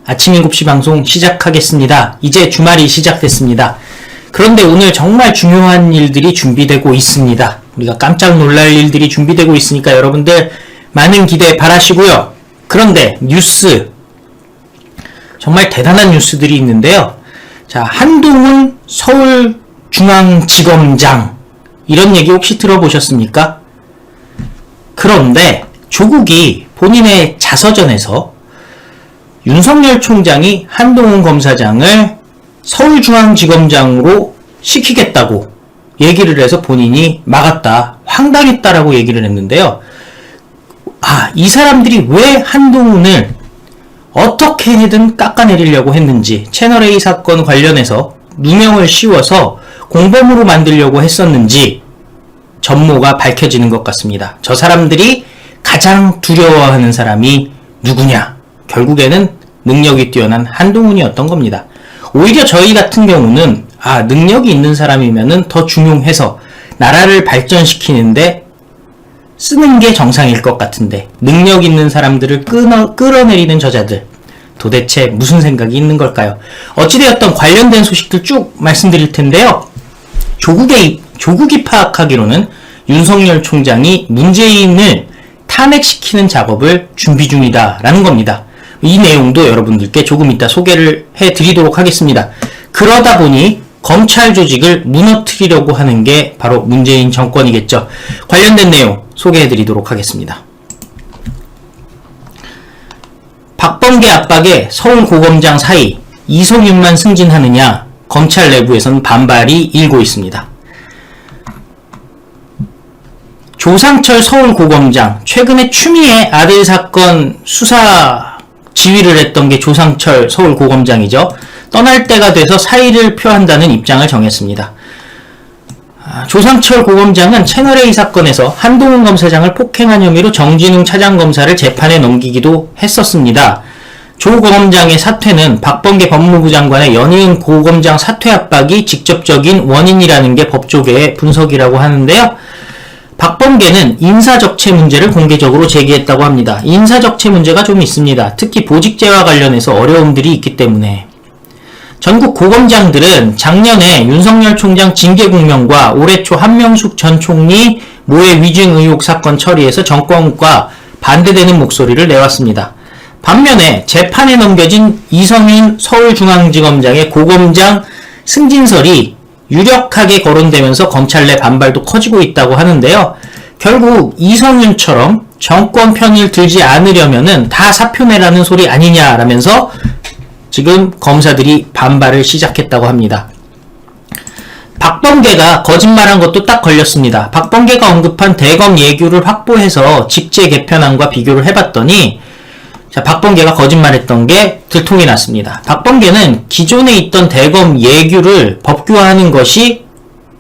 아침 7시 방송 시작하겠습니다. 이제 주말이 시작됐습니다. 그런데 오늘 정말 중요한 일들이 준비되고 있습니다. 우리가 깜짝 놀랄 일들이 준비되고 있으니까 여러분들 많은 기대 바라시고요. 그런데 뉴스, 정말 대단한 뉴스들이 있는데요. 자, 한동훈 서울중앙지검장, 이런 얘기 혹시 들어보셨습니까? 그런데 조국이 본인의 자서전에서 윤석열 총장이 한동훈 검사장을 서울중앙지검장으로 시키겠다고 얘기를 해서 본인이 막았다, 황당했다라고 얘기를 했는데요. 이 사람들이 왜 한동훈을 어떻게든 깎아내리려고 했는지, 채널A 사건 관련해서 누명을 씌워서 공범으로 만들려고 했었는지 전모가 밝혀지는 것 같습니다. 저 사람들이 가장 두려워하는 사람이 누구냐? 결국에는 능력이 뛰어난 한동훈이었던 겁니다. 오히려 저희 같은 경우는 능력이 있는 사람이면은 더 중용해서 나라를 발전시키는데 쓰는 게 정상일 것 같은데, 능력 있는 사람들을 끌어내리는 저자들, 도대체 무슨 생각이 있는 걸까요? 어찌되었던 관련된 소식들 쭉 말씀드릴 텐데요. 조국이 파악하기로는 윤석열 총장이 문재인을 탄핵시키는 작업을 준비 중이다라는 겁니다. 이 내용도 여러분들께 조금 이따 소개를 해드리도록 하겠습니다. 그러다 보니 검찰 조직을 무너뜨리려고 하는 게 바로 문재인 정권이겠죠. 관련된 내용 소개해드리도록 하겠습니다. 박범계 압박에 서울고검장 사이, 이송윤만 승진하느냐, 검찰 내부에서는 반발이 일고 있습니다. 조상철 서울고검장, 최근에 추미애 아들 사건 수사 지휘를 했던 게 조상철 서울고검장이죠. 떠날 때가 돼서 사의를 표한다는 입장을 정했습니다. 조상철 고검장은 채널A 사건에서 한동훈 검사장을 폭행한 혐의로 정진웅 차장검사를 재판에 넘기기도 했었습니다. 조 고검장의 사퇴는 박범계 법무부 장관의 연이은 고검장 사퇴 압박이 직접적인 원인이라는 게 법조계의 분석이라고 하는데요. 박범계는 인사적체 문제를 공개적으로 제기했다고 합니다. 인사적체 문제가 좀 있습니다. 특히 보직제와 관련해서 어려움들이 있기 때문에. 전국 고검장들은 작년에 윤석열 총장 징계 국면과 올해 초 한명숙 전 총리 모해 위증 의혹 사건 처리에서 정권과 반대되는 목소리를 내왔습니다. 반면에 재판에 넘겨진 이성윤 서울중앙지검장의 고검장 승진설이 유력하게 거론되면서 검찰 내 반발도 커지고 있다고 하는데요. 결국 이성윤처럼 정권 편을 들지 않으려면은 다 사표 내라는 소리 아니냐라면서 지금 검사들이 반발을 시작했다고 합니다. 박범계가 거짓말한 것도 딱 걸렸습니다. 박범계가 언급한 대검 예규를 확보해서 직제 개편안과 비교를 해봤더니, 박범계가 거짓말했던 게 들통이 났습니다. 박범계는 기존에 있던 대검 예규를 법규화하는 것이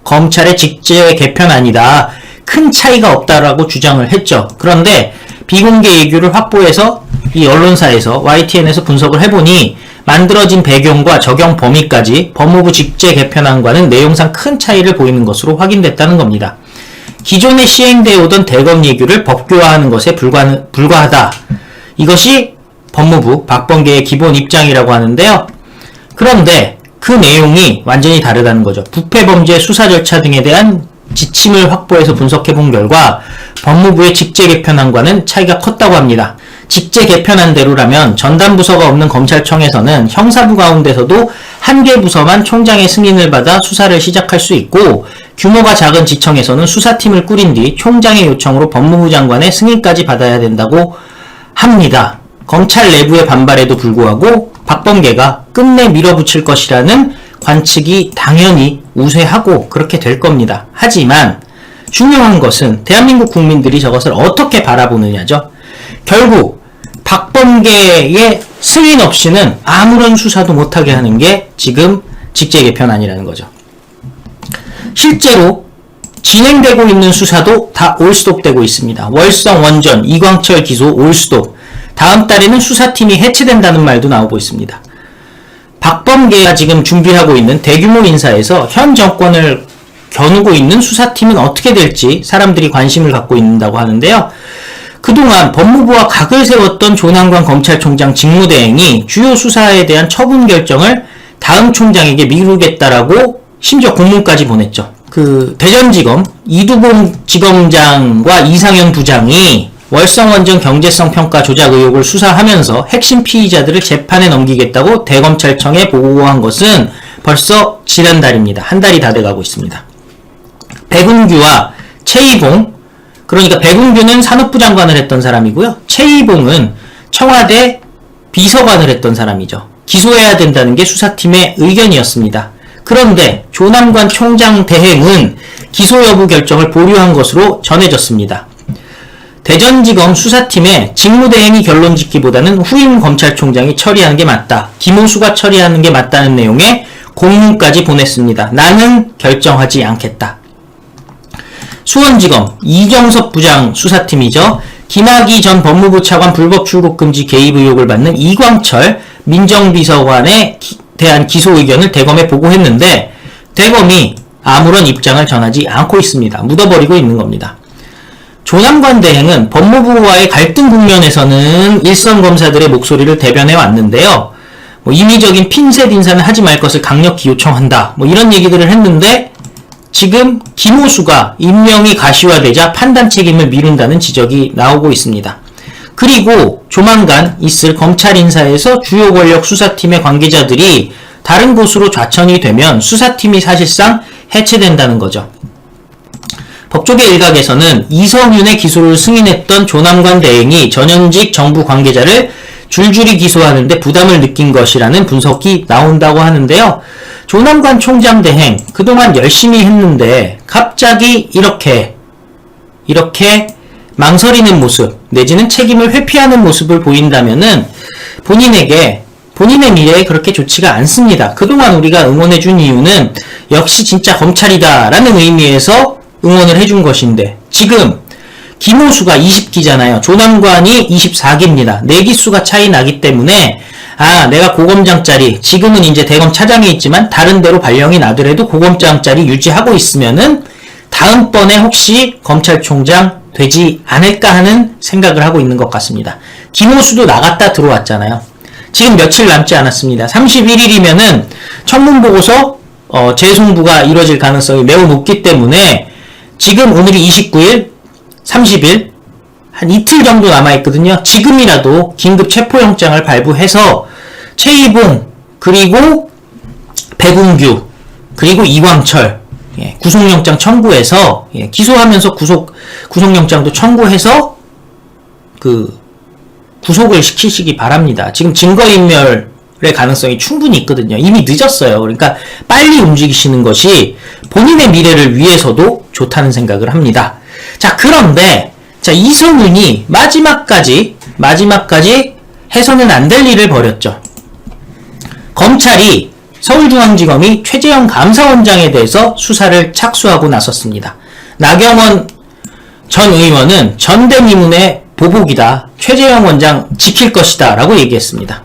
검찰의 직제 개편안이다, 큰 차이가 없다라고 주장을 했죠. 그런데 비공개 예규를 확보해서 이 언론사에서 YTN에서 분석을 해보니 만들어진 배경과 적용 범위까지 법무부 직제 개편안과는 내용상 큰 차이를 보이는 것으로 확인됐다는 겁니다. 기존에 시행되어 오던 대검 예규를 법규화하는 것에 불과하다. 이것이 법무부 박범계의 기본 입장이라고 하는데요. 그런데 그 내용이 완전히 다르다는 거죠. 부패범죄 수사 절차 등에 대한 지침을 확보해서 분석해본 결과 법무부의 직제 개편안과는 차이가 컸다고 합니다. 직제 개편안대로라면 전담부서가 없는 검찰청에서는 형사부 가운데서도 한 개 부서만 총장의 승인을 받아 수사를 시작할 수 있고, 규모가 작은 지청에서는 수사팀을 꾸린 뒤 총장의 요청으로 법무부 장관의 승인까지 받아야 된다고 합니다. 검찰 내부의 반발에도 불구하고 박범계가 끝내 밀어붙일 것이라는 관측이 당연히 우세하고 그렇게 될 겁니다. 하지만 중요한 것은 대한민국 국민들이 저것을 어떻게 바라보느냐죠. 결국 박범계의 승인 없이는 아무런 수사도 못하게 하는 게 지금 직제 개편안이라는 거죠. 실제로 진행되고 있는 수사도 다 올스톱되고 있습니다. 월성 원전 이광철 기소 올스톱, 다음 달에는 수사팀이 해체된다는 말도 나오고 있습니다. 박범계가 지금 준비하고 있는 대규모 인사에서 현 정권을 겨누고 있는 수사팀은 어떻게 될지 사람들이 관심을 갖고 있다고 하는데요. 그동안 법무부와 각을 세웠던 조남관 검찰총장 직무대행이 주요 수사에 대한 처분 결정을 다음 총장에게 미루겠다라고 심지어 공문까지 보냈죠. 그 대전지검 이두봉 지검장과 이상현 부장이 월성원전 경제성 평가 조작 의혹을 수사하면서 핵심 피의자들을 재판에 넘기겠다고 대검찰청에 보고한 것은 벌써 지난달입니다. 한 달이 다 돼가고 있습니다. 백운규와 최이봉, 그러니까 백운규는 산업부 장관을 했던 사람이고요. 최이봉은 청와대 비서관을 했던 사람이죠. 기소해야 된다는 게 수사팀의 의견이었습니다. 그런데 조남관 총장 대행은 기소 여부 결정을 보류한 것으로 전해졌습니다. 대전지검 수사팀에 직무대행이 결론 짓기보다는 후임 검찰총장이 처리하는 게 맞다. 김호수가 처리하는 게 맞다는 내용의 공문까지 보냈습니다. 나는 결정하지 않겠다. 수원지검 이정섭 부장 수사팀이죠. 김학의 전 법무부 차관 불법 출국 금지 개입 의혹을 받는 이광철 민정비서관에 대한 기소 의견을 대검에 보고했는데 대검이 아무런 입장을 전하지 않고 있습니다. 묻어버리고 있는 겁니다. 조남관 대행은 법무부와의 갈등 국면에서는 일선 검사들의 목소리를 대변해 왔는데요. 임의적인 핀셋 인사는 하지 말 것을 강력히 요청한다. 이런 얘기들을 했는데 지금 김호수가 임명이 가시화되자 판단 책임을 미룬다는 지적이 나오고 있습니다. 그리고 조만간 있을 검찰 인사에서 주요 권력 수사팀의 관계자들이 다른 곳으로 좌천이 되면 수사팀이 사실상 해체된다는 거죠. 법조계 일각에서는 이성윤의 기소를 승인했던 조남관 대행이 전현직 정부 관계자를 줄줄이 기소하는데 부담을 느낀 것이라는 분석이 나온다고 하는데요. 조남관 총장 대행 그동안 열심히 했는데 갑자기 이렇게 망설이는 모습 내지는 책임을 회피하는 모습을 보인다면은 본인의 미래에 그렇게 좋지가 않습니다. 그동안 우리가 응원해준 이유는 역시 진짜 검찰이다 라는 의미에서 응원을 해준 것인데 지금 김호수가 20기잖아요. 조남관이 24기입니다. 4기수가 차이 나기 때문에 내가 고검장짜리 지금은 이제 대검 차장에 있지만 다른 데로 발령이 나더라도 고검장짜리 유지하고 있으면은 다음번에 혹시 검찰총장 되지 않을까 하는 생각을 하고 있는 것 같습니다. 김호수도 나갔다 들어왔잖아요. 지금 며칠 남지 않았습니다. 31일이면은 청문보고서 재송부가 이루어질 가능성이 매우 높기 때문에 지금 오늘이 29일, 30일 한 이틀 정도 남아있거든요. 지금이라도 긴급 체포영장을 발부해서 최이봉 그리고 백운규 그리고 이광철 구속영장 청구해서 기소하면서 구속영장도 청구해서 구속을 시키시기 바랍니다. 지금 증거인멸의 가능성이 충분히 있거든요. 이미 늦었어요. 그러니까 빨리 움직이시는 것이 본인의 미래를 위해서도 좋다는 생각을 합니다. 자, 그런데 이성윤이 마지막까지 해서는 안 될 일을 벌였죠. 검찰이 서울중앙지검이 최재형 감사원장에 대해서 수사를 착수하고 나섰습니다. 나경원 전 의원은 전대미문의 보복이다. 최재형 원장 지킬 것이다. 라고 얘기했습니다.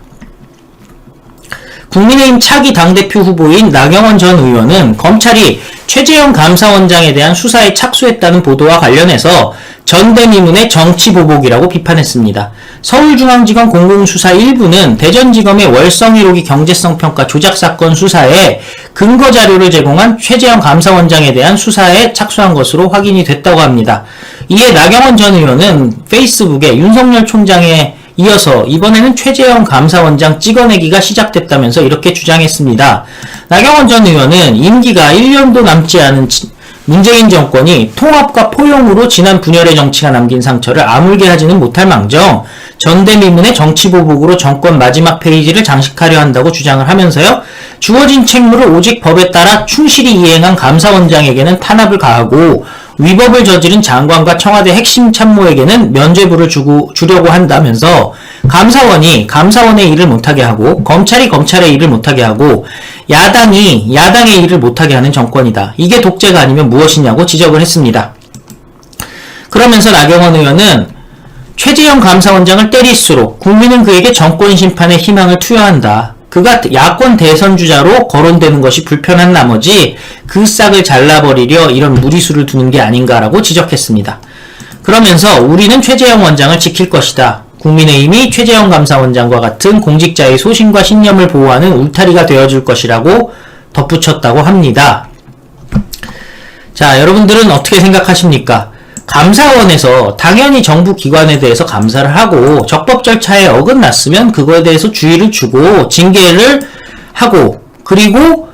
국민의힘 차기 당대표 후보인 나경원 전 의원은 검찰이 최재형 감사원장에 대한 수사에 착수했다는 보도와 관련해서 전대미문의 정치보복이라고 비판했습니다. 서울중앙지검 공공수사 1부는 대전지검의 월성 1호기 경제성평가 조작사건 수사에 근거자료를 제공한 최재형 감사원장에 대한 수사에 착수한 것으로 확인이 됐다고 합니다. 이에 나경원 전 의원은 페이스북에 윤석열 총장에 이어서 이번에는 최재형 감사원장 찍어내기가 시작됐다면서 이렇게 주장했습니다. 나경원 전 의원은 임기가 1년도 남지 않은 문재인 정권이 통합과 포용으로 지난 분열의 정치가 남긴 상처를 아물게 하지는 못할 망정 전대미문의 정치보복으로 정권 마지막 페이지를 장식하려 한다고 주장을 하면서요. 주어진 책무를 오직 법에 따라 충실히 이행한 감사원장에게는 탄압을 가하고 위법을 저지른 장관과 청와대 핵심 참모에게는 면죄부를 주려고 한다면서 감사원이 감사원의 일을 못하게 하고 검찰이 검찰의 일을 못하게 하고 야당이 야당의 일을 못하게 하는 정권이다. 이게 독재가 아니면 무엇이냐고 지적을 했습니다. 그러면서 나경원 의원은 최재형 감사원장을 때릴수록 국민은 그에게 정권 심판의 희망을 투여한다. 그가 야권 대선 주자로 거론되는 것이 불편한 나머지 그 싹을 잘라버리려 이런 무리수를 두는 게 아닌가라고 지적했습니다. 그러면서 우리는 최재형 원장을 지킬 것이다. 국민의힘이 최재형 감사원장과 같은 공직자의 소신과 신념을 보호하는 울타리가 되어줄 것이라고 덧붙였다고 합니다. 자, 여러분들은 어떻게 생각하십니까? 감사원에서 당연히 정부 기관에 대해서 감사를 하고 적법 절차에 어긋났으면 그거에 대해서 주의를 주고 징계를 하고, 그리고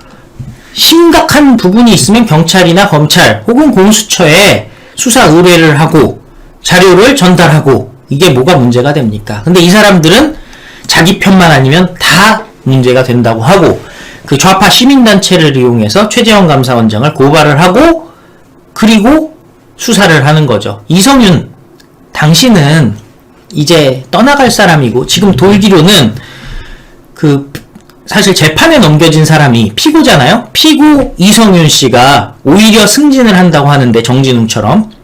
심각한 부분이 있으면 경찰이나 검찰 혹은 공수처에 수사 의뢰를 하고 자료를 전달하고, 이게 뭐가 문제가 됩니까? 근데 이 사람들은 자기 편만 아니면 다 문제가 된다고 하고, 그 좌파 시민단체를 이용해서 최재형 감사원장을 고발을 하고, 그리고 수사를 하는 거죠. 이성윤, 당신은 이제 떠나갈 사람이고, 지금 돌기로는 사실 재판에 넘겨진 사람이 피고잖아요? 피고 이성윤 씨가 오히려 승진을 한다고 하는데, 정진웅처럼.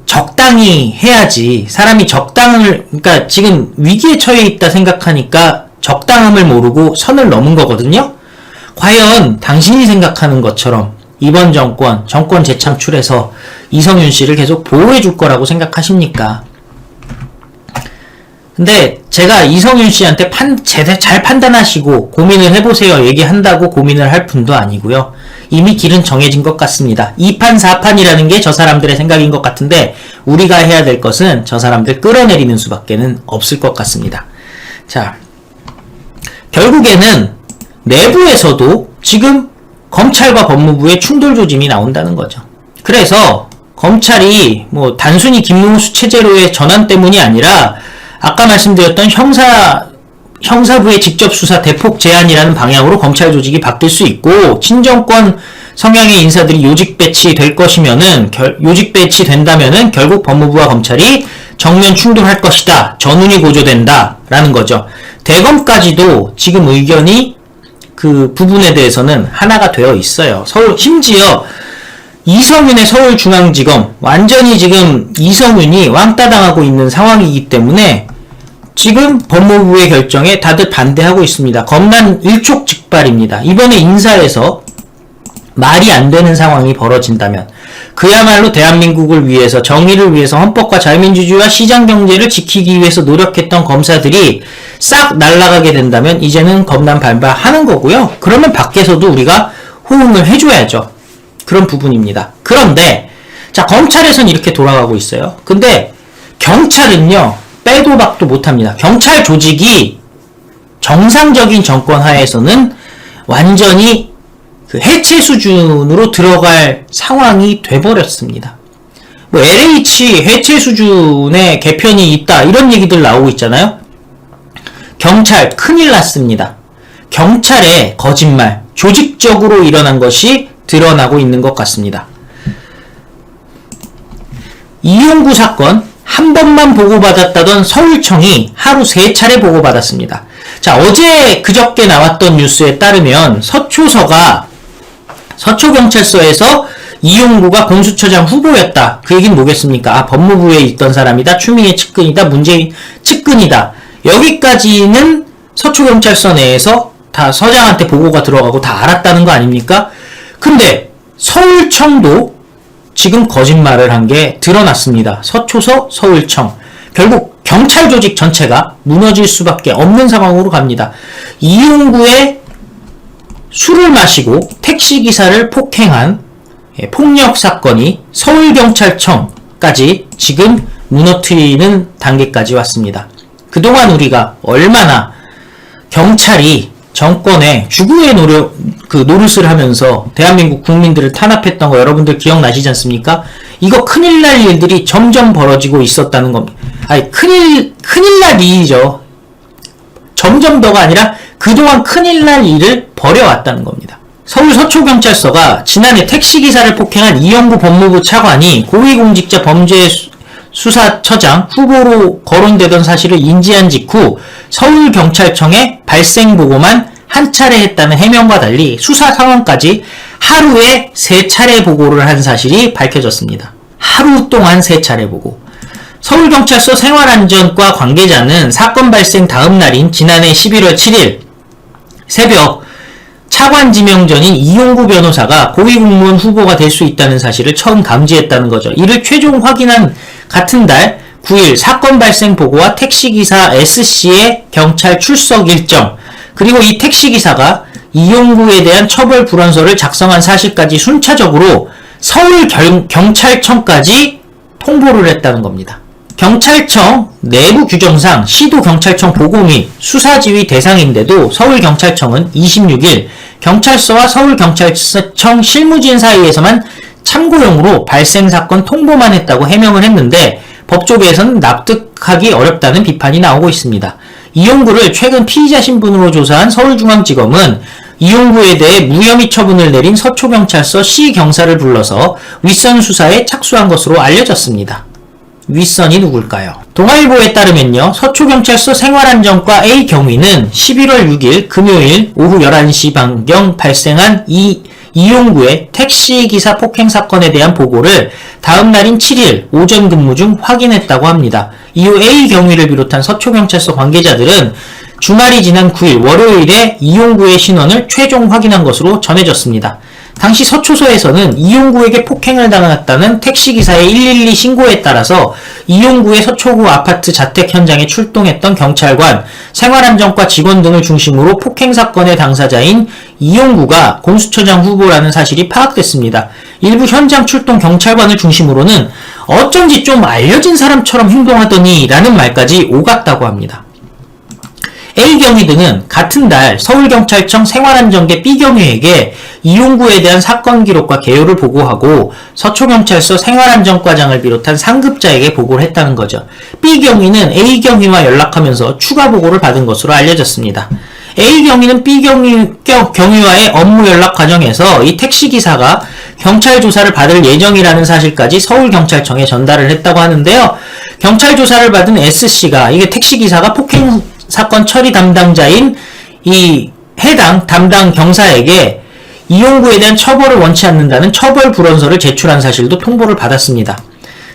적당히 해야지. 사람이 그러니까 지금 위기에 처해 있다 생각하니까 적당함을 모르고 선을 넘은 거거든요? 과연 당신이 생각하는 것처럼 이번 정권 재창출해서 이성윤 씨를 계속 보호해 줄 거라고 생각하십니까? 근데 제가 이성윤 씨한테 잘 판단하시고 고민을 해보세요 얘기한다고 고민을 할 분도 아니고요. 이미 길은 정해진 것 같습니다. 2판 4판이라는 게 저 사람들의 생각인 것 같은데, 우리가 해야 될 것은 저 사람들 끌어내리는 수밖에는 없을 것 같습니다. 자, 결국에는 내부에서도 지금 검찰과 법무부의 충돌 조짐이 나온다는 거죠. 그래서 검찰이 단순히 김문수 체제로의 전환 때문이 아니라 아까 말씀드렸던 형사부의 직접 수사 대폭 제한이라는 방향으로 검찰 조직이 바뀔 수 있고, 친정권 성향의 인사들이 요직 배치될 것이면은, 요직 배치된다면은 결국 법무부와 검찰이 정면 충돌할 것이다. 전운이 고조된다. 라는 거죠. 대검까지도 지금 의견이 그 부분에 대해서는 하나가 되어 있어요. 심지어 이성윤의 서울중앙지검, 완전히 지금 이성윤이 왕따 당하고 있는 상황이기 때문에 지금 법무부의 결정에 다들 반대하고 있습니다. 검난 일촉즉발입니다. 이번에 인사에서 말이 안 되는 상황이 벌어진다면, 그야말로 대한민국을 위해서, 정의를 위해서, 헌법과 자유민주주의와 시장경제를 지키기 위해서 노력했던 검사들이 싹 날아가게 된다면 이제는 검난 발발하는 거고요. 그러면 밖에서도 우리가 호응을 해줘야죠. 그런 부분입니다. 그런데 자, 검찰에선 이렇게 돌아가고 있어요. 근데 경찰은요, 빼도 박도 못합니다. 경찰 조직이 정상적인 정권 하에서는 완전히 해체 수준으로 들어갈 상황이 돼버렸습니다. LH 해체 수준의 개편이 있다, 이런 얘기들 나오고 있잖아요. 경찰 큰일 났습니다. 경찰의 거짓말, 조직적으로 일어난 것이 드러나고 있는 것 같습니다. 이용구 사건 한 번만 보고받았다던 서울청이 하루 3차례 보고받았습니다. 자, 어제 그저께 나왔던 뉴스에 따르면 서초경찰서에서 이용구가 공수처장 후보였다. 그 얘기는 뭐겠습니까? 법무부에 있던 사람이다. 추미애 측근이다. 문재인 측근이다. 여기까지는 서초경찰서 내에서 다 서장한테 보고가 들어가고 다 알았다는 거 아닙니까? 근데 서울청도 지금 거짓말을 한 게 드러났습니다. 서초서, 서울청. 결국 경찰 조직 전체가 무너질 수밖에 없는 상황으로 갑니다. 이용구의 술을 마시고 택시기사를 폭행한 폭력 사건이 서울경찰청까지 지금 무너뜨리는 단계까지 왔습니다. 그동안 우리가 얼마나 경찰이 정권의 주구의 노릇을 하면서 대한민국 국민들을 탄압했던 거 여러분들 기억나시지 않습니까? 이거 큰일 날 일들이 점점 벌어지고 있었다는 겁니다. 아니, 큰일 날 일이죠. 점점 더가 아니라 그동안 큰일 날 일을 벌여왔다는 겁니다. 서울 서초경찰서가 지난해 택시기사를 폭행한 이영구 법무부 차관이 고위공직자 범죄수사처장 후보로 거론되던 사실을 인지한 직후 서울경찰청에 발생보고만 한 차례 했다는 해명과 달리 수사 상황까지 하루에 3차례 보고를 한 사실이 밝혀졌습니다. 하루 동안 3차례 보고. 서울경찰서 생활안전과 관계자는 사건 발생 다음 날인 지난해 11월 7일 새벽 차관 지명 전인 이용구 변호사가 고위공무원 후보가 될 수 있다는 사실을 처음 감지했다는 거죠. 이를 최종 확인한 같은 달 9일 사건 발생 보고와 택시기사 S씨의 경찰 출석 일정, 그리고 이 택시기사가 이용구에 대한 처벌 불원서를 작성한 사실까지 순차적으로 서울 경찰청까지 통보를 했다는 겁니다. 경찰청 내부 규정상 시도경찰청 보고 및 수사지휘 대상인데도 서울경찰청은 26일 경찰서와 서울경찰청 실무진 사이에서만 참고용으로 발생사건 통보만 했다고 해명을 했는데 법조계에서는 납득하기 어렵다는 비판이 나오고 있습니다. 이용구를 최근 피의자 신분으로 조사한 서울중앙지검은 이용구에 대해 무혐의 처분을 내린 서초경찰서 C경사를 불러서 윗선 수사에 착수한 것으로 알려졌습니다. 윗선이 누굴까요? 동아일보에 따르면요, 서초경찰서 생활안전과 A 경위는 11월 6일 금요일 오후 11시 방경 발생한 이용구의 택시기사 폭행 사건에 대한 보고를 다음 날인 7일 오전 근무 중 확인했다고 합니다. 이후 A 경위를 비롯한 서초경찰서 관계자들은 주말이 지난 9일 월요일에 이용구의 신원을 최종 확인한 것으로 전해졌습니다. 당시 서초서에서는 이용구에게 폭행을 당했다는 택시기사의 112 신고에 따라서 이용구의 서초구 아파트 자택 현장에 출동했던 경찰관, 생활안전과 직원 등을 중심으로 폭행 사건의 당사자인 이용구가 공수처장 후보라는 사실이 파악됐습니다. 일부 현장 출동 경찰관을 중심으로는 어쩐지 좀 알려진 사람처럼 행동하더니 라는 말까지 오갔다고 합니다. A경위 등은 같은 달 서울경찰청 생활안전계 B경위에게 이용구에 대한 사건 기록과 개요를 보고하고 서초경찰서 생활안전과장을 비롯한 상급자에게 보고를 했다는 거죠. B경위는 A경위와 연락하면서 추가 보고를 받은 것으로 알려졌습니다. A경위는 B경위와의 업무 연락 과정에서 이 택시기사가 경찰 조사를 받을 예정이라는 사실까지 서울경찰청에 전달을 했다고 하는데요. 경찰 조사를 받은 S씨가 이게 택시기사가 폭행 사건 처리 담당자인 이 해당 담당 경사에게 이용구에 대한 처벌을 원치 않는다는 처벌 불원서를 제출한 사실도 통보를 받았습니다.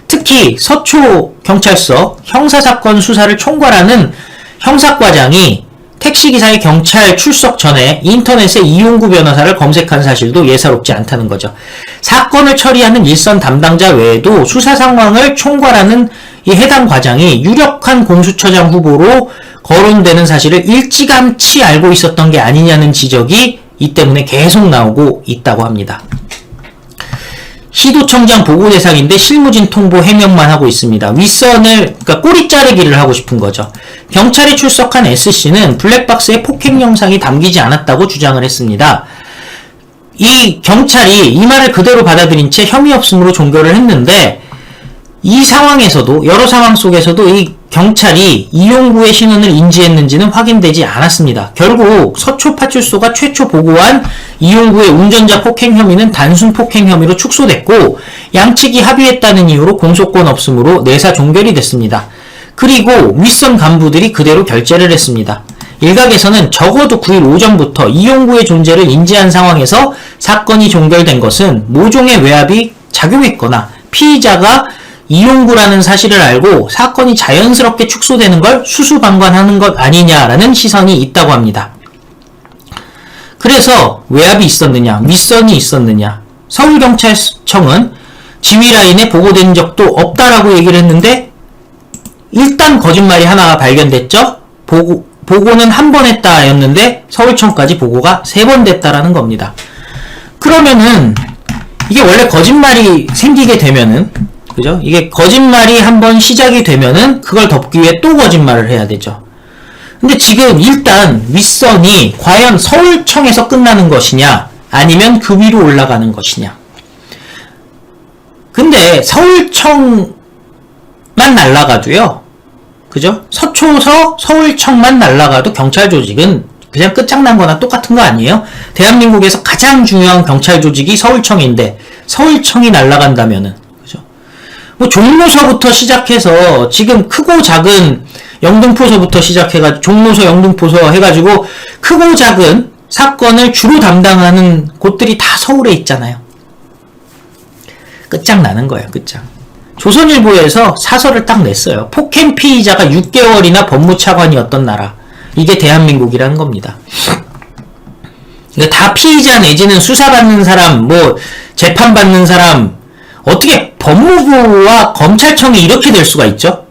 특히 서초경찰서 형사사건 수사를 총괄하는 형사과장이 택시기사의 경찰 출석 전에 인터넷에 이용구 변호사를 검색한 사실도 예사롭지 않다는 거죠. 사건을 처리하는 일선 담당자 외에도 수사 상황을 총괄하는 이 해당 과장이 유력한 공수처장 후보로 거론되는 사실을 일찌감치 알고 있었던 게 아니냐는 지적이 이 때문에 계속 나오고 있다고 합니다. 시도청장 보고 대상인데 실무진 통보 해명만 하고 있습니다. 윗선을, 그러니까 꼬리 자르기를 하고 싶은 거죠. 경찰이 출석한 S씨는 블랙박스에 폭행 영상이 담기지 않았다고 주장을 했습니다. 이 경찰이 이 말을 그대로 받아들인 채 혐의 없음으로 종결을 했는데, 이 상황에서도, 여러 상황 속에서도 이 경찰이 이용구의 신원을 인지했는지는 확인되지 않았습니다. 결국 서초파출소가 최초 보고한 이용구의 운전자 폭행 혐의는 단순 폭행 혐의로 축소됐고 양측이 합의했다는 이유로 공소권 없음으로 내사 종결이 됐습니다. 그리고 윗선 간부들이 그대로 결재를 했습니다. 일각에서는 적어도 9일 오전부터 이용구의 존재를 인지한 상황에서 사건이 종결된 것은 모종의 외압이 작용했거나 피의자가 이용구라는 사실을 알고 사건이 자연스럽게 축소되는 걸 수수방관하는 것 아니냐라는 시선이 있다고 합니다. 그래서 외압이 있었느냐, 윗선이 있었느냐, 서울경찰청은 지휘라인에 보고된 적도 없다라고 얘기를 했는데 일단 거짓말이 하나가 발견됐죠. 보고는 한 번 했다였는데 서울청까지 보고가 3번 됐다라는 겁니다. 그러면은 이게 원래 거짓말이 생기게 되면은, 그죠? 이게 거짓말이 한번 시작이 되면은 그걸 덮기 위해 또 거짓말을 해야 되죠. 근데 지금 일단 윗선이 과연 서울청에서 끝나는 것이냐 아니면 그 위로 올라가는 것이냐. 근데 서울청만 날아가도요, 그죠? 서초서 서울청만 날아가도 경찰 조직은 그냥 끝장난 거나 똑같은 거 아니에요? 대한민국에서 가장 중요한 경찰 조직이 서울청인데 서울청이 날아간다면은, 그죠? 뭐 종로서부터 시작해서 지금 크고 작은 영등포서부터 시작해가지고 종로서 영등포서 해가지고 크고 작은 사건을 주로 담당하는 곳들이 다 서울에 있잖아요. 끝장나는 거예요. 끝장. 조선일보에서 사설을 딱 냈어요. 폭행 피의자가 6개월이나 법무차관이었던 나라. 이게 대한민국이라는 겁니다. 그러니까 다 피의자 내지는 수사받는 사람, 뭐 재판받는 사람, 어떻게 법무부와 검찰청이 이렇게 될 수가 있죠?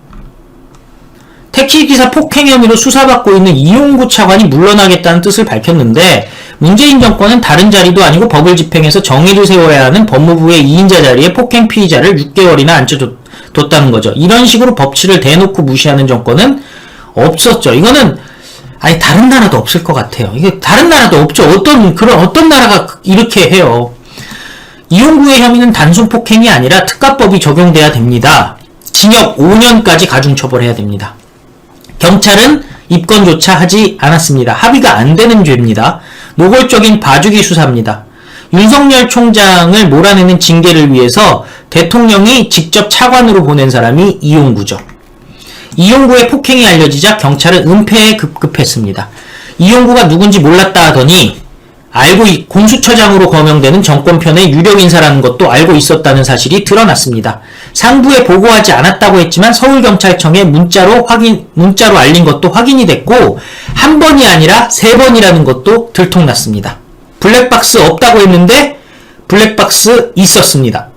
택시기사 폭행 혐의로 수사받고 있는 이용구 차관이 물러나겠다는 뜻을 밝혔는데 문재인 정권은 다른 자리도 아니고 법을 집행해서 정의를 세워야 하는 법무부의 2인자 자리에 폭행 피의자를 6개월이나 앉혀뒀다는 거죠. 이런 식으로 법치를 대놓고 무시하는 정권은 없었죠. 이거는 아니 다른 나라도 없을 것 같아요. 이게 다른 나라도 없죠. 어떤 나라가 이렇게 해요. 이용구의 혐의는 단순 폭행이 아니라 특가법이 적용돼야 됩니다. 징역 5년까지 가중처벌해야 됩니다. 경찰은 입건조차 하지 않았습니다. 합의가 안 되는 죄입니다. 노골적인 봐주기 수사입니다. 윤석열 총장을 몰아내는 징계를 위해서 대통령이 직접 차관으로 보낸 사람이 이용구죠. 이용구의 폭행이 알려지자 경찰은 은폐에 급급했습니다. 이용구가 누군지 몰랐다 하더니 공수처장으로 거명되는 정권편의 유력 인사라는 것도 알고 있었다는 사실이 드러났습니다. 상부에 보고하지 않았다고 했지만 서울경찰청에 문자로 알린 것도 확인이 됐고 한 번이 아니라 3번이라는 것도 들통났습니다. 블랙박스 없다고 했는데 블랙박스 있었습니다.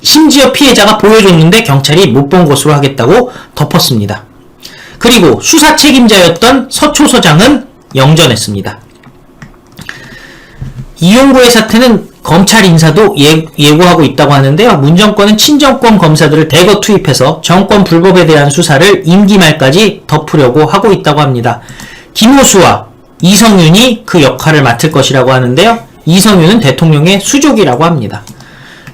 심지어 피해자가 보여줬는데 경찰이 못 본 것으로 하겠다고 덮었습니다. 그리고 수사 책임자였던 서초서장은 영전했습니다. 이용구의 사태는 검찰 인사도 예고하고 있다고 하는데요. 문 정권은 친정권 검사들을 대거 투입해서 정권 불법에 대한 수사를 임기 말까지 덮으려고 하고 있다고 합니다. 김호수와 이성윤이 그 역할을 맡을 것이라고 하는데요. 이성윤은 대통령의 수족이라고 합니다.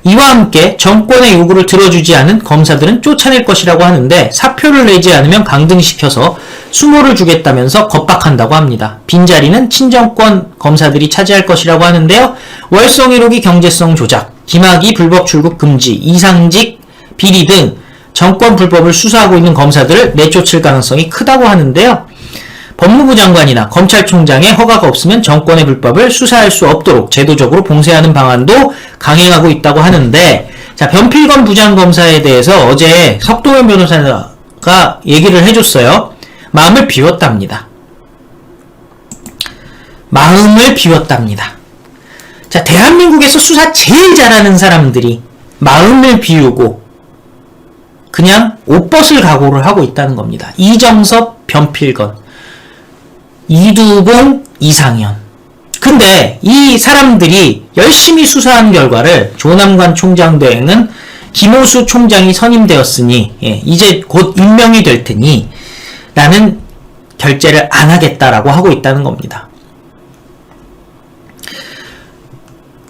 이와 함께 정권의 요구를 들어주지 않은 검사들은 쫓아낼 것이라고 하는데 사표를 내지 않으면 강등시켜서 수모를 주겠다면서 겁박한다고 합니다. 빈자리는 친정권 검사들이 차지할 것이라고 하는데요. 월성 1호기 경제성 조작, 김학의 불법 출국 금지, 이상직 비리 등 정권 불법을 수사하고 있는 검사들을 내쫓을 가능성이 크다고 하는데요. 법무부 장관이나 검찰총장의 허가가 없으면 정권의 불법을 수사할 수 없도록 제도적으로 봉쇄하는 방안도 강행하고 있다고 하는데, 자, 변필건 부장검사에 대해서 어제 석동현 변호사가 얘기를 해줬어요. 마음을 비웠답니다. 마음을 비웠답니다. 자, 대한민국에서 수사 제일 잘하는 사람들이 마음을 비우고 그냥 옷벗을 각오를 하고 있다는 겁니다. 이정섭, 변필건, 이두봉, 이상현. 근데 이 사람들이 열심히 수사한 결과를 조남관 총장 대행은 김호수 총장이 선임되었으니 이제 곧 임명이 될 테니 나는 결재를 안 하겠다라고 하고 있다는 겁니다.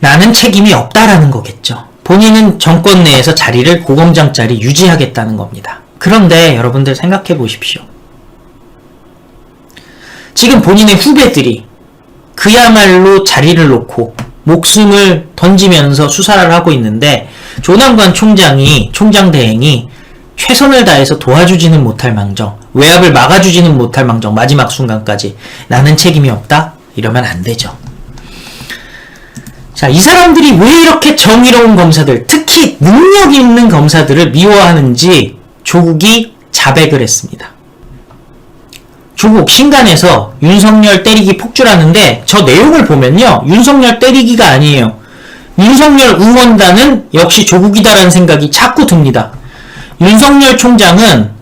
나는 책임이 없다라는 거겠죠. 본인은 정권 내에서 자리를 고검장 자리 유지하겠다는 겁니다. 그런데 여러분들 생각해 보십시오. 지금 본인의 후배들이 그야말로 자리를 놓고 목숨을 던지면서 수사를 하고 있는데 조남관 총장 대행이 최선을 다해서 도와주지는 못할 망정, 외압을 막아주지는 못할 망정, 마지막 순간까지 나는 책임이 없다? 이러면 안 되죠. 자, 이 사람들이 왜 이렇게 정의로운 검사들, 특히 능력 있는 검사들을 미워하는지 조국이 자백을 했습니다. 조국 신간에서 윤석열 때리기 폭주라는데 저 내용을 보면요. 윤석열 때리기가 아니에요. 윤석열 응원단은 역시 조국이다라는 생각이 자꾸 듭니다. 윤석열 총장은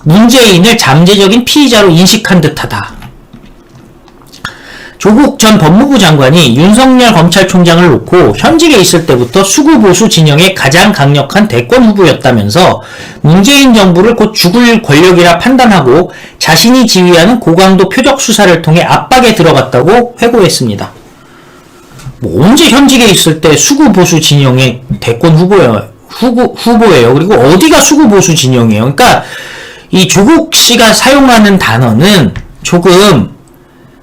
문재인을 잠재적인 피의자로 인식한 듯하다. 조국 전 법무부 장관이 윤석열 검찰총장을 놓고 현직에 있을 때부터 수구보수 진영의 가장 강력한 대권 후보였다면서 문재인 정부를 곧 죽을 권력이라 판단하고 자신이 지휘하는 고강도 표적 수사를 통해 압박에 들어갔다고 회고했습니다. 뭐 언제 현직에 있을 때 수구보수 진영의 대권 후보예요. 그리고 어디가 수구보수 진영이에요. 그러니까 이 조국 씨가 사용하는 단어는 조금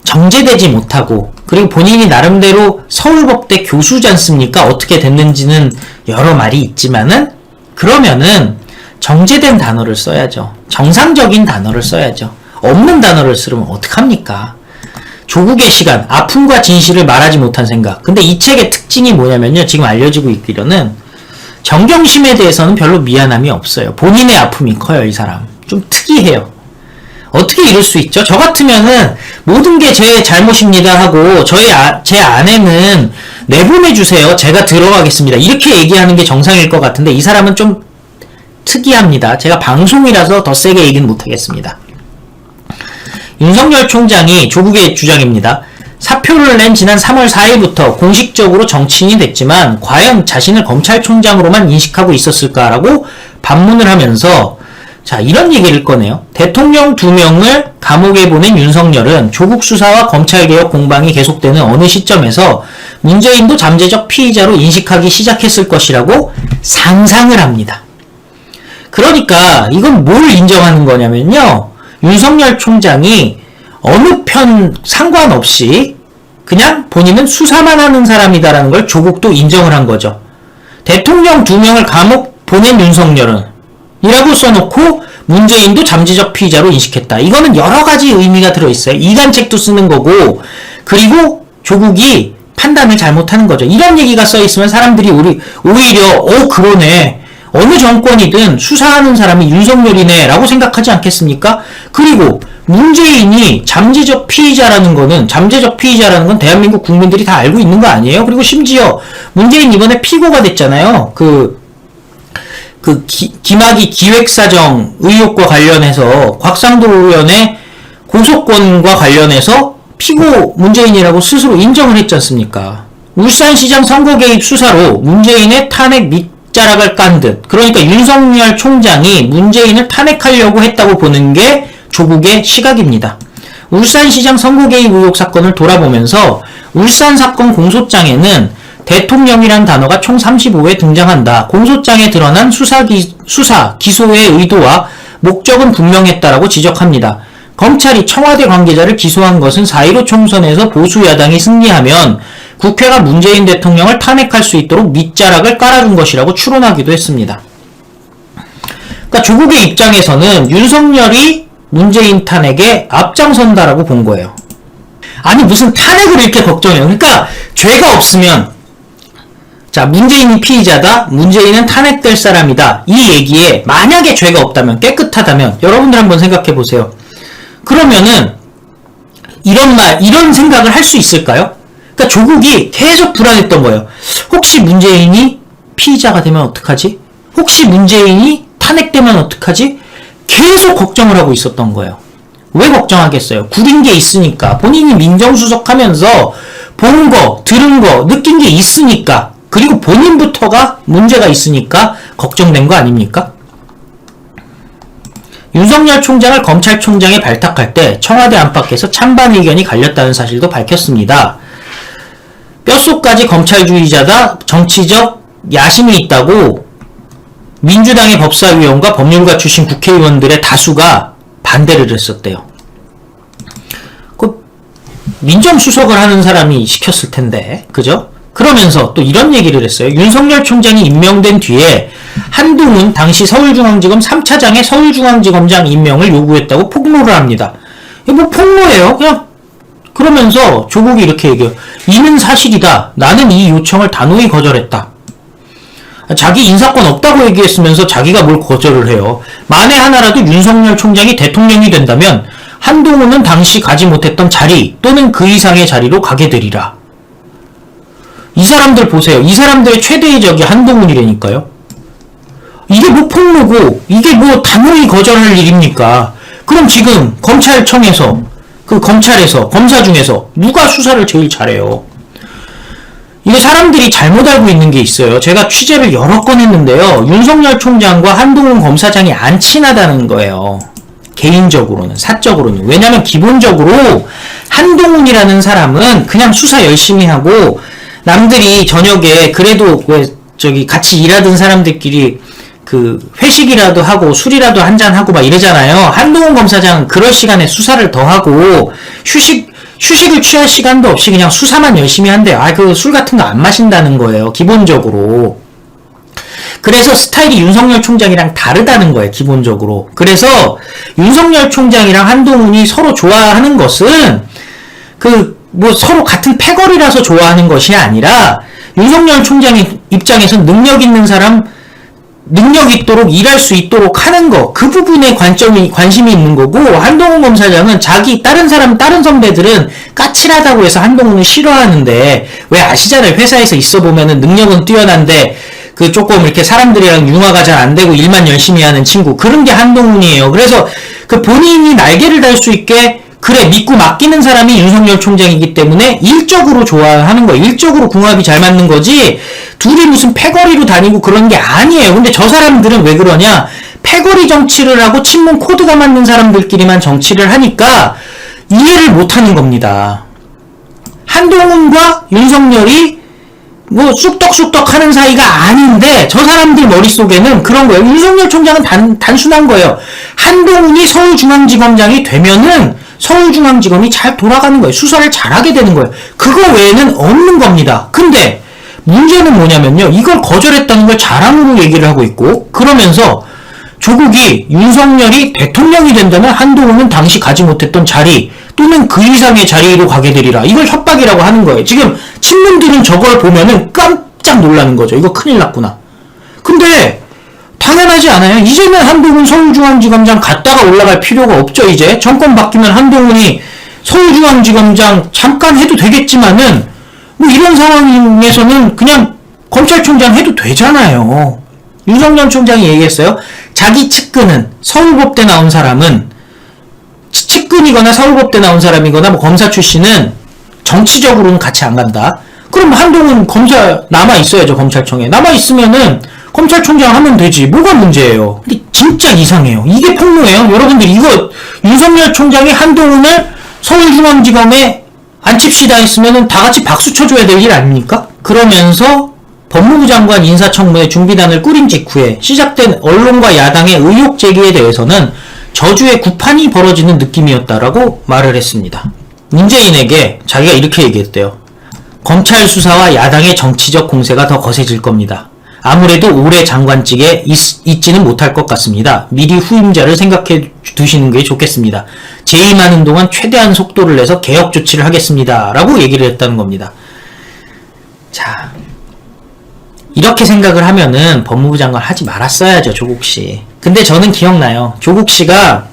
정제되지 못하고, 그리고 본인이 나름대로 서울법대 교수지 않습니까? 어떻게 됐는지는 여러 말이 있지만은 그러면은 정제된 단어를 써야죠. 정상적인 단어를 써야죠. 없는 단어를 쓰면 어떡합니까? 조국의 시간, 아픔과 진실을 말하지 못한 생각. 근데 이 책의 특징이 뭐냐면요. 지금 알려지고 있기로는 정경심에 대해서는 별로 미안함이 없어요. 본인의 아픔이 커요, 이 사람. 좀 특이해요. 어떻게 이럴 수 있죠? 저 같으면은 모든 게 제 잘못입니다 하고 제 아내는 내보내주세요. 제가 들어가겠습니다. 이렇게 얘기하는 게 정상일 것 같은데 이 사람은 좀 특이합니다. 제가 방송이라서 더 세게 얘기는 못하겠습니다. 윤석열 총장이 조국의 주장입니다. 사표를 낸 지난 3월 4일부터 공식적으로 정치인이 됐지만 과연 자신을 검찰총장으로만 인식하고 있었을까라고 반문을 하면서 자, 이런 얘기를 꺼내요. 대통령 2명을 감옥에 보낸 윤석열은 조국 수사와 검찰개혁 공방이 계속되는 어느 시점에서 문재인도 잠재적 피의자로 인식하기 시작했을 것이라고 상상을 합니다. 그러니까 이건 뭘 인정하는 거냐면요. 윤석열 총장이 어느 편 상관없이 그냥 본인은 수사만 하는 사람이다라는 걸 조국도 인정을 한 거죠. 대통령 2명을 감옥 보낸 윤석열은 이라고 써놓고 문재인도 잠재적 피의자로 인식했다. 이거는 여러 가지 의미가 들어있어요. 이간책도 쓰는 거고 그리고 조국이 판단을 잘못하는 거죠. 이런 얘기가 써있으면 사람들이 오히려 그러네. 어느 정권이든 수사하는 사람이 윤석열이네 라고 생각하지 않겠습니까? 그리고 문재인이 잠재적 피의자라는 건 대한민국 국민들이 다 알고 있는 거 아니에요? 그리고 심지어 문재인 이번에 피고가 됐잖아요. 김학의 기획사정 의혹과 관련해서 곽상도 의원의 고소권과 관련해서 피고 문재인이라고 스스로 인정을 했지 않습니까? 울산시장 선거 개입 수사로 문재인의 탄핵 밑자락을 깐 듯. 그러니까 윤석열 총장이 문재인을 탄핵하려고 했다고 보는 게 조국의 시각입니다. 울산시장 선거 개입 의혹 사건을 돌아보면서 울산 사건 공소장에는 대통령이란 단어가 총 35회 등장한다. 공소장에 드러난 기소의 의도와 목적은 분명했다라고 지적합니다. 검찰이 청와대 관계자를 기소한 것은 4.15 총선에서 보수 야당이 승리하면 국회가 문재인 대통령을 탄핵할 수 있도록 밑자락을 깔아준 것이라고 추론하기도 했습니다. 그러니까 조국의 입장에서는 윤석열이 문재인 탄핵에 앞장선다라고 본 거예요. 아니 무슨 탄핵을 이렇게 걱정해요. 그러니까 죄가 없으면 자, 문재인이 피의자다. 문재인은 탄핵될 사람이다. 이 얘기에 만약에 죄가 없다면, 깨끗하다면 여러분들 한번 생각해 보세요. 그러면은 이런 생각을 할 수 있을까요? 그러니까 조국이 계속 불안했던 거예요. 혹시 문재인이 피의자가 되면 어떡하지? 혹시 문재인이 탄핵되면 어떡하지? 계속 걱정을 하고 있었던 거예요. 왜 걱정하겠어요? 구린 게 있으니까. 본인이 민정수석하면서 본 거, 들은 거, 느낀 게 있으니까. 그리고 본인부터가 문제가 있으니까 걱정된 거 아닙니까? 윤석열 총장을 검찰총장에 발탁할 때 청와대 안팎에서 찬반 의견이 갈렸다는 사실도 밝혔습니다. 뼛속까지 검찰주의자다, 정치적 야심이 있다고 민주당의 법사위원과 법률가 출신 국회의원들의 다수가 반대를 했었대요. 민정수석을 하는 사람이 시켰을 텐데, 그죠? 그러면서 또 이런 얘기를 했어요. 윤석열 총장이 임명된 뒤에 한동훈 당시 서울중앙지검 3차장의 서울중앙지검장 임명을 요구했다고 폭로를 합니다. 이게 뭐 폭로예요? 그냥 그러면서 조국이 이렇게 얘기해요. 이는 사실이다. 나는 이 요청을 단호히 거절했다. 자기 인사권 없다고 얘기했으면서 자기가 뭘 거절을 해요. 만에 하나라도 윤석열 총장이 대통령이 된다면 한동훈은 당시 가지 못했던 자리 또는 그 이상의 자리로 가게 되리라. 이 사람들 보세요. 이 사람들의 최대의 적이 한동훈이라니까요. 이게 뭐 폭로고 이게 뭐 단호히 거절할 일입니까? 그럼 지금 검찰청에서 검찰에서 검사 중에서 누가 수사를 제일 잘해요? 이게 사람들이 잘못 알고 있는 게 있어요. 제가 취재를 여러 건 했는데요. 윤석열 총장과 한동훈 검사장이 안 친하다는 거예요. 개인적으로는, 사적으로는. 왜냐면 기본적으로 한동훈이라는 사람은 그냥 수사 열심히 하고 남들이 저녁에 그래도 같이 일하던 사람들끼리 회식이라도 하고 술이라도 한잔하고 막 이러잖아요. 한동훈 검사장은 그럴 시간에 수사를 더 하고 휴식을 취할 시간도 없이 그냥 수사만 열심히 한대요. 술 같은 거 안 마신다는 거예요. 기본적으로. 그래서 스타일이 윤석열 총장이랑 다르다는 거예요. 기본적으로. 그래서 윤석열 총장이랑 한동훈이 서로 좋아하는 것은 서로 같은 패거리라서 좋아하는 것이 아니라 윤석열 총장의 입장에선 능력 있는 사람, 능력 있도록 일할 수 있도록 하는 거, 그 부분에 관심이 있는 거고, 한동훈 검사장은 다른 선배들은 까칠하다고 해서 한동훈을 싫어하는데, 왜 아시잖아요. 회사에서 있어 보면은 능력은 뛰어난데, 조금 이렇게 사람들이랑 융화가 잘 안 되고 일만 열심히 하는 친구. 그런 게 한동훈이에요. 그래서 본인이 날개를 달 수 있게, 그래, 믿고 맡기는 사람이 윤석열 총장이기 때문에 일적으로 좋아하는 거예요. 일적으로 궁합이 잘 맞는 거지, 둘이 무슨 패거리로 다니고 그런 게 아니에요. 근데 저 사람들은 왜 그러냐? 패거리 정치를 하고 친문 코드가 맞는 사람들끼리만 정치를 하니까 이해를 못 하는 겁니다. 한동훈과 윤석열이 쑥떡쑥떡 하는 사이가 아닌데, 저 사람들 머릿속에는 그런 거예요. 윤석열 총장은 단순한 거예요. 한동훈이 서울중앙지검장이 되면은 서울중앙지검이 잘 돌아가는 거예요. 수사를 잘하게 되는 거예요. 그거 외에는 없는 겁니다. 근데 문제는 뭐냐면요. 이걸 거절했다는 걸 자랑으로 얘기를 하고 있고, 그러면서 조국이 윤석열이 대통령이 된다면 한동훈은 당시 가지 못했던 자리 또는 그 이상의 자리로 가게 되리라. 이걸 협박이라고 하는 거예요. 지금 친문들은 저걸 보면은 깜짝 놀라는 거죠. 이거 큰일 났구나. 근데 당연하지 않아요. 이제는 한동훈 서울중앙지검장 갔다가 올라갈 필요가 없죠. 이제 정권 바뀌면 한동훈이 서울중앙지검장 잠깐 해도 되겠지만은 이런 상황에서는 그냥 검찰총장 해도 되잖아요. 윤석열 총장이 얘기했어요. 자기 측근은 서울법대 나온 사람은, 측근이거나 서울법대 나온 사람이거나 검사 출신은 정치적으로는 같이 안 간다. 그럼 한동훈 검사 남아있어야죠. 검찰청에 남아있으면은 검찰총장 하면 되지. 뭐가 문제예요? 근데 진짜 이상해요. 이게 폭로예요. 여러분들, 이거 윤석열 총장이 한동훈을 서울중앙지검에 앉힙시다 했으면은 다 같이 박수 쳐줘야 될 일 아닙니까? 그러면서 법무부 장관 인사청문회 준비단을 꾸린 직후에 시작된 언론과 야당의 의혹 제기에 대해서는 저주의 구판이 벌어지는 느낌이었다라고 말을 했습니다. 문재인에게 자기가 이렇게 얘기했대요. 검찰 수사와 야당의 정치적 공세가 더 거세질 겁니다. 아무래도 올해 장관직에 있지는 못할 것 같습니다. 미리 후임자를 생각해 두시는 게 좋겠습니다. 재임하는 동안 최대한 속도를 내서 개혁 조치를 하겠습니다. 라고 얘기를 했다는 겁니다. 자, 이렇게 생각을 하면은 법무부 장관 하지 말았어야죠, 조국씨. 근데 저는 기억나요. 조국씨가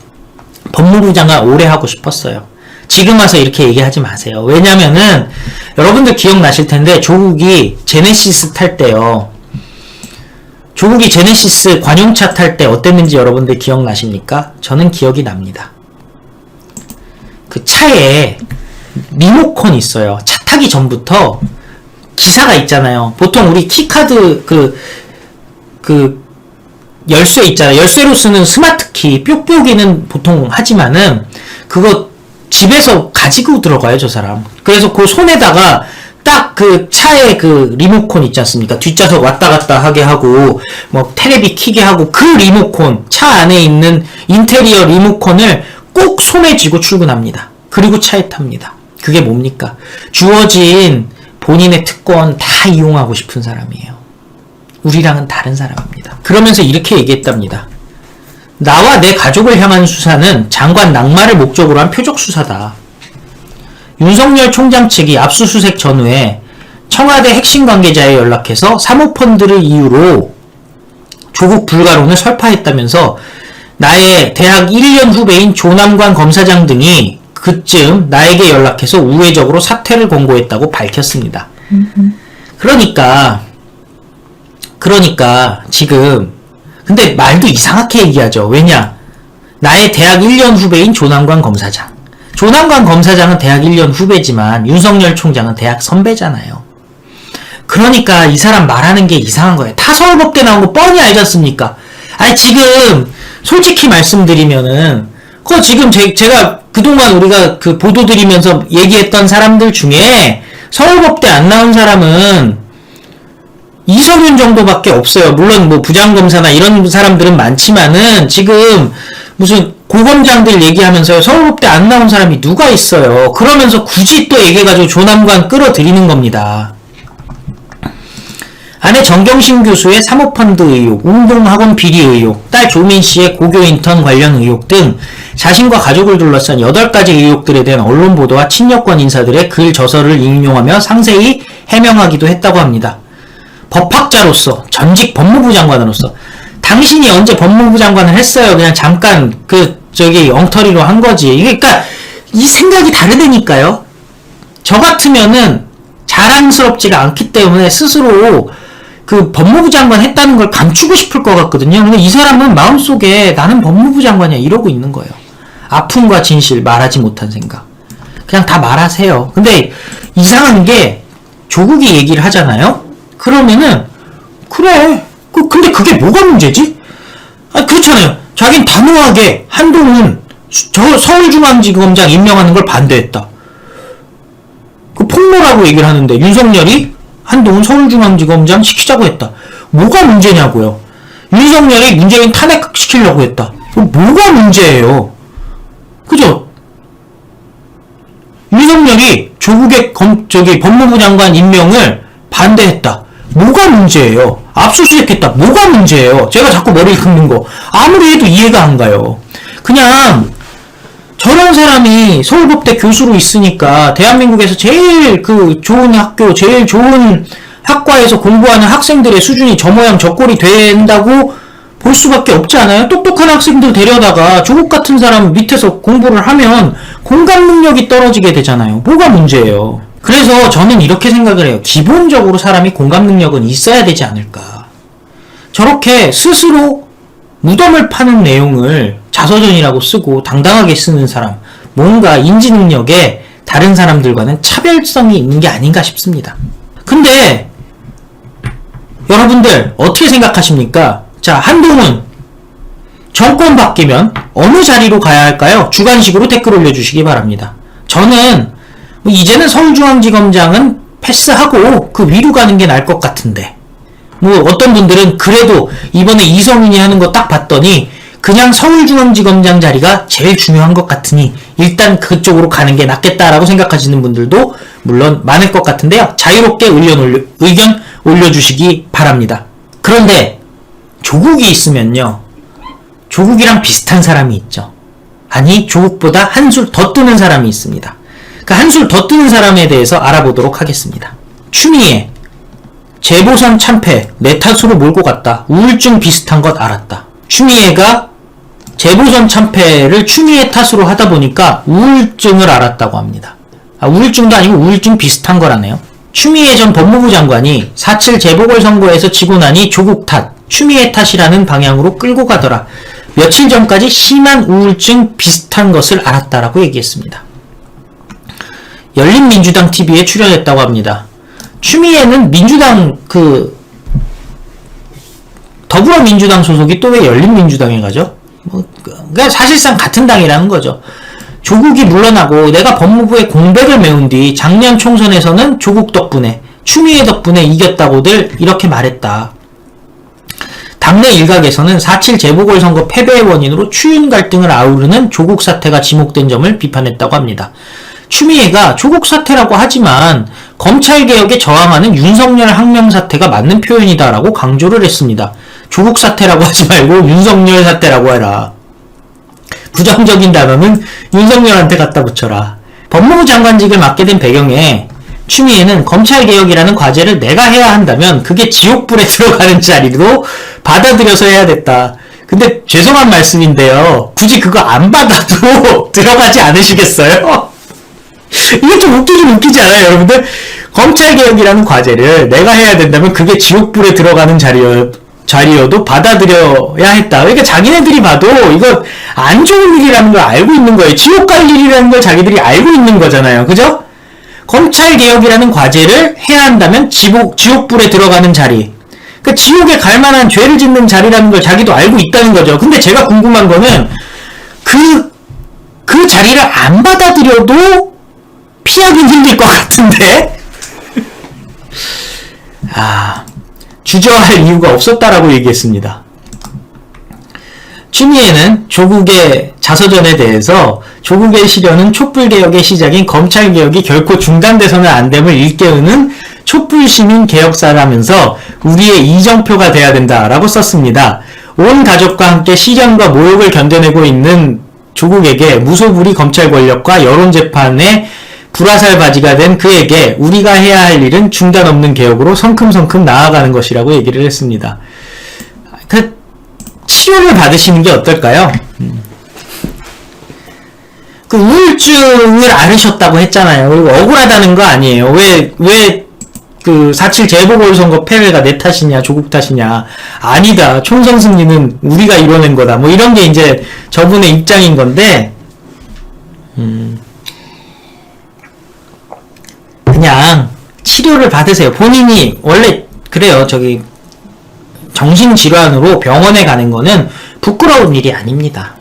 법무부 장관 오래 하고 싶었어요. 지금 와서 이렇게 얘기하지 마세요. 왜냐면은 여러분들 기억나실 텐데, 조국이 제네시스 탈 때요. 조국이 제네시스 관용차 탈 때 어땠는지 여러분들 기억나십니까? 저는 기억이 납니다. 그 차에 리모컨이 있어요. 차 타기 전부터 기사가 있잖아요. 보통 우리 키카드 열쇠 있잖아요. 열쇠로 쓰는 스마트키, 뾱뾱이는 보통 하지만은 그거 집에서 가지고 들어가요, 저 사람. 그래서 그 손에다가 딱 그 차에 그 리모컨 있지 않습니까? 뒷좌석 왔다 갔다 하게 하고, 테레비 키게 하고, 그 리모컨, 차 안에 있는 인테리어 리모컨을 꼭 손에 쥐고 출근합니다. 그리고 차에 탑니다. 그게 뭡니까? 주어진 본인의 특권 다 이용하고 싶은 사람이에요. 우리랑은 다른 사람입니다. 그러면서 이렇게 얘기했답니다. 나와 내 가족을 향한 수사는 장관 낙마를 목적으로 한 표적 수사다. 윤석열 총장 측이 압수수색 전후에 청와대 핵심 관계자에 연락해서 사모펀드를 이유로 조국 불가론을 설파했다면서 나의 대학 1년 후배인 조남관 검사장 등이 그쯤 나에게 연락해서 우회적으로 사퇴를 권고했다고 밝혔습니다. 그러니까 지금 근데 말도 이상하게 얘기하죠. 왜냐? 나의 대학 1년 후배인 조남관 검사장. 조남관 검사장은 대학 1년 후배지만 윤석열 총장은 대학 선배잖아요. 그러니까 이 사람 말하는 게 이상한 거예요. 다 서울법대 나온 거 뻔히 알지 않습니까? 아니 지금 솔직히 말씀드리면은 그거 지금 제가 그동안 우리가 그 보도 드리면서 얘기했던 사람들 중에 서울법대 안 나온 사람은 이성윤 정도밖에 없어요. 물론 부장검사나 이런 사람들은 많지만은 지금 무슨 고검장들 얘기하면서요. 서울법대 안 나온 사람이 누가 있어요. 그러면서 굳이 또 얘기해가지고 조남관 끌어들이는 겁니다. 아내 정경심 교수의 사모펀드 의혹, 운동학원 비리 의혹, 딸 조민씨의 고교 인턴 관련 의혹 등 자신과 가족을 둘러싼 8가지 의혹들에 대한 언론 보도와 친여권 인사들의 글 저서를 인용하며 상세히 해명하기도 했다고 합니다. 법학자로서, 전직 법무부 장관으로서 당신이 언제 법무부 장관을 했어요? 그냥 잠깐 엉터리로 한 거지. 그러니까 이 생각이 다르다니까요. 저 같으면은 자랑스럽지가 않기 때문에 스스로 그 법무부 장관 했다는 걸 감추고 싶을 것 같거든요. 근데 이 사람은 마음속에 나는 법무부 장관이야 이러고 있는 거예요. 아픔과 진실, 말하지 못한 생각. 그냥 다 말하세요. 근데 이상한 게 조국이 얘기를 하잖아요. 그러면은 그래. 근데 그게 뭐가 문제지? 그렇잖아요. 자긴 단호하게 한동훈 서울중앙지검장 임명하는 걸 반대했다. 그 폭로라고 얘기를 하는데 윤석열이 한동훈 서울중앙지검장 시키자고 했다. 뭐가 문제냐고요. 윤석열이 문재인 탄핵시키려고 했다. 뭐가 문제예요. 그죠? 윤석열이 조국의 법무부 장관 임명을 반대했다. 뭐가 문제예요? 압수수색했다. 뭐가 문제예요? 제가 자꾸 머리를 긁는 거. 아무리 해도 이해가 안 가요. 그냥 저런 사람이 서울법대 교수로 있으니까 대한민국에서 제일 좋은 학교, 제일 좋은 학과에서 공부하는 학생들의 수준이 저 모양 저 꼴이 된다고 볼 수밖에 없지 않아요? 똑똑한 학생들 데려다가 조국 같은 사람 밑에서 공부를 하면 공감 능력이 떨어지게 되잖아요. 뭐가 문제예요? 그래서 저는 이렇게 생각을 해요. 기본적으로 사람이 공감 능력은 있어야 되지 않을까. 저렇게 스스로 무덤을 파는 내용을 자서전이라고 쓰고 당당하게 쓰는 사람, 뭔가 인지 능력에 다른 사람들과는 차별성이 있는 게 아닌가 싶습니다. 근데 여러분들 어떻게 생각하십니까? 자, 한동훈 정권 바뀌면 어느 자리로 가야 할까요? 주관식으로 댓글 올려주시기 바랍니다. 저는 이제는 서울중앙지검장은 패스하고 그 위로 가는 게 나을 것 같은데, 어떤 분들은 그래도 이번에 이성윤이 하는 거 딱 봤더니 그냥 서울중앙지검장 자리가 제일 중요한 것 같으니 일단 그쪽으로 가는 게 낫겠다라고 생각하시는 분들도 물론 많을 것 같은데요. 자유롭게 의견 올려주시기 바랍니다. 그런데 조국이 있으면요, 조국이랑 비슷한 사람이 있죠. 아니, 조국보다 한술 더 뜨는 사람이 있습니다. 그 한술 더 뜨는 사람에 대해서 알아보도록 하겠습니다. 추미애, 재보선 참패 내 탓으로 몰고 갔다. 우울증 비슷한 것 알았다. 추미애가 재보선 참패를 추미애 탓으로 하다 보니까 우울증을 알았다고 합니다. 우울증도 아니고 우울증 비슷한 거라네요. 추미애 전 법무부 장관이 4.7 재보궐선거에서 지고 나니 조국 탓, 추미애 탓이라는 방향으로 끌고 가더라. 며칠 전까지 심한 우울증 비슷한 것을 알았다라고 얘기했습니다. 열린민주당 TV에 출연했다고 합니다. 추미애는 민주당 더불어민주당 소속이 또 왜 열린민주당에 가죠? 그러니까 사실상 같은 당이라는 거죠. 조국이 물러나고 내가 법무부의 공백을 메운 뒤 작년 총선에서는 조국 덕분에, 추미애 덕분에 이겼다고들 이렇게 말했다. 당내 일각에서는 4.7 재보궐선거 패배의 원인으로 추윤 갈등을 아우르는 조국 사태가 지목된 점을 비판했다고 합니다. 추미애가 조국 사태라고 하지만 검찰개혁에 저항하는 윤석열 항명 사태가 맞는 표현이다라고 강조를 했습니다. 조국 사태라고 하지 말고 윤석열 사태라고 해라. 부정적인 단어는 윤석열한테 갖다 붙여라. 법무부 장관직을 맡게 된 배경에 추미애는 검찰개혁이라는 과제를 내가 해야 한다면 그게 지옥불에 들어가는 자리로 받아들여서 해야 됐다. 근데 죄송한 말씀인데요. 굳이 그거 안 받아도 들어가지 않으시겠어요? 이게 좀 웃기긴 웃기지 않아요, 여러분들? 검찰개혁이라는 과제를 내가 해야 된다면 그게 지옥불에 들어가는 자리여도 받아들여야 했다. 그러니까 자기네들이 봐도 이거 안 좋은 일이라는 걸 알고 있는 거예요. 지옥 갈 일이라는 걸 자기들이 알고 있는 거잖아요. 그죠? 검찰개혁이라는 과제를 해야 한다면 지옥불에 들어가는 자리. 그러니까 지옥에 갈 만한 죄를 짓는 자리라는 걸 자기도 알고 있다는 거죠. 근데 제가 궁금한 거는 그 자리를 안 받아들여도 피하긴 힘들 것 같은데? 주저할 이유가 없었다라고 얘기했습니다. 추미애는 조국의 자서전에 대해서 조국의 시련은 촛불개혁의 시작인 검찰개혁이 결코 중단돼서는 안 됨을 일깨우는 촛불시민 개혁사라면서 우리의 이정표가 돼야 된다라고 썼습니다. 온 가족과 함께 시련과 모욕을 견뎌내고 있는 조국에게 무소불위 검찰 권력과 여론재판에 불화살바지가 된 그에게 우리가 해야 할 일은 중단 없는 개혁으로 성큼성큼 나아가는 것이라고 얘기를 했습니다. 치료를 받으시는 게 어떨까요? 그 우울증을 앓으셨다고 했잖아요. 그리고 억울하다는 거 아니에요. 그 4.7 재보궐선거 패배가 내 탓이냐, 조국 탓이냐. 아니다. 총선 승리는 우리가 이뤄낸 거다. 뭐 이런 게 이제 저분의 입장인 건데, 그냥 치료를 받으세요. 본인이, 원래, 그래요. 정신질환으로 병원에 가는 거는 부끄러운 일이 아닙니다.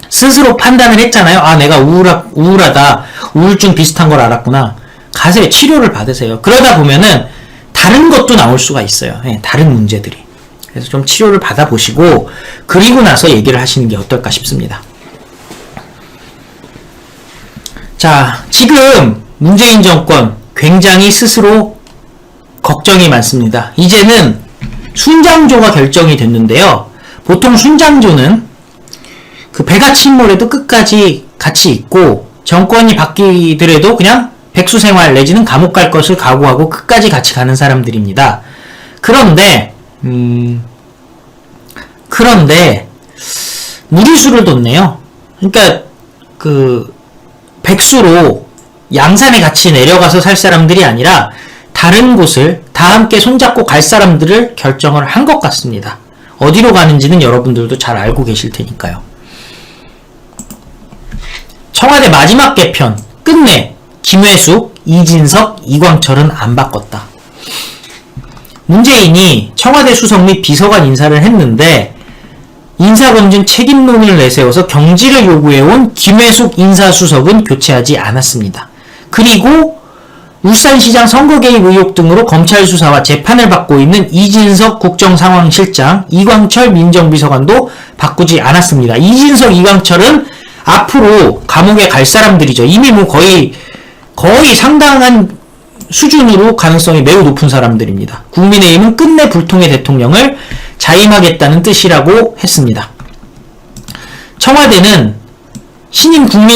스스로 판단을 했잖아요. 아, 내가 우울하다. 우울증 비슷한 걸 알았구나. 가세요. 치료를 받으세요. 그러다 보면은 다른 것도 나올 수가 있어요. 네, 다른 문제들이. 그래서 좀 치료를 받아보시고 그리고 나서 얘기를 하시는 게 어떨까 싶습니다. 자, 지금 문재인 정권 굉장히 스스로 걱정이 많습니다. 이제는 순장조가 결정이 됐는데요. 보통 순장조는 그 배가 침몰해도 끝까지 같이 있고 정권이 바뀌더라도 그냥 백수생활 내지는 감옥 갈 것을 각오하고 끝까지 같이 가는 사람들입니다. 그런데 무리수를 뒀네요. 그러니까 그 백수로 양산에 같이 내려가서 살 사람들이 아니라 다른 곳을 다 함께 손잡고 갈 사람들을 결정을 한 것 같습니다. 어디로 가는지는 여러분들도 잘 알고 계실 테니까요. 청와대 마지막 개편 끝내 김회숙, 이진석, 이광철은 안 바꿨다. 문재인이 청와대 수석 및 비서관 인사를 했는데 인사검증 책임론을 내세워서 경질을 요구해온 김회숙 인사수석은 교체하지 않았습니다. 그리고 울산시장 선거 개입 의혹 등으로 검찰 수사와 재판을 받고 있는 이진석 국정상황실장, 이광철 민정비서관도 바꾸지 않았습니다. 이진석, 이광철은 앞으로 감옥에 갈 사람들이죠. 이미 뭐 거의 상당한 수준으로 가능성이 매우 높은 사람들입니다. 국민의힘은 끝내 불통의 대통령을 자임하겠다는 뜻이라고 했습니다. 청와대는 신임 국민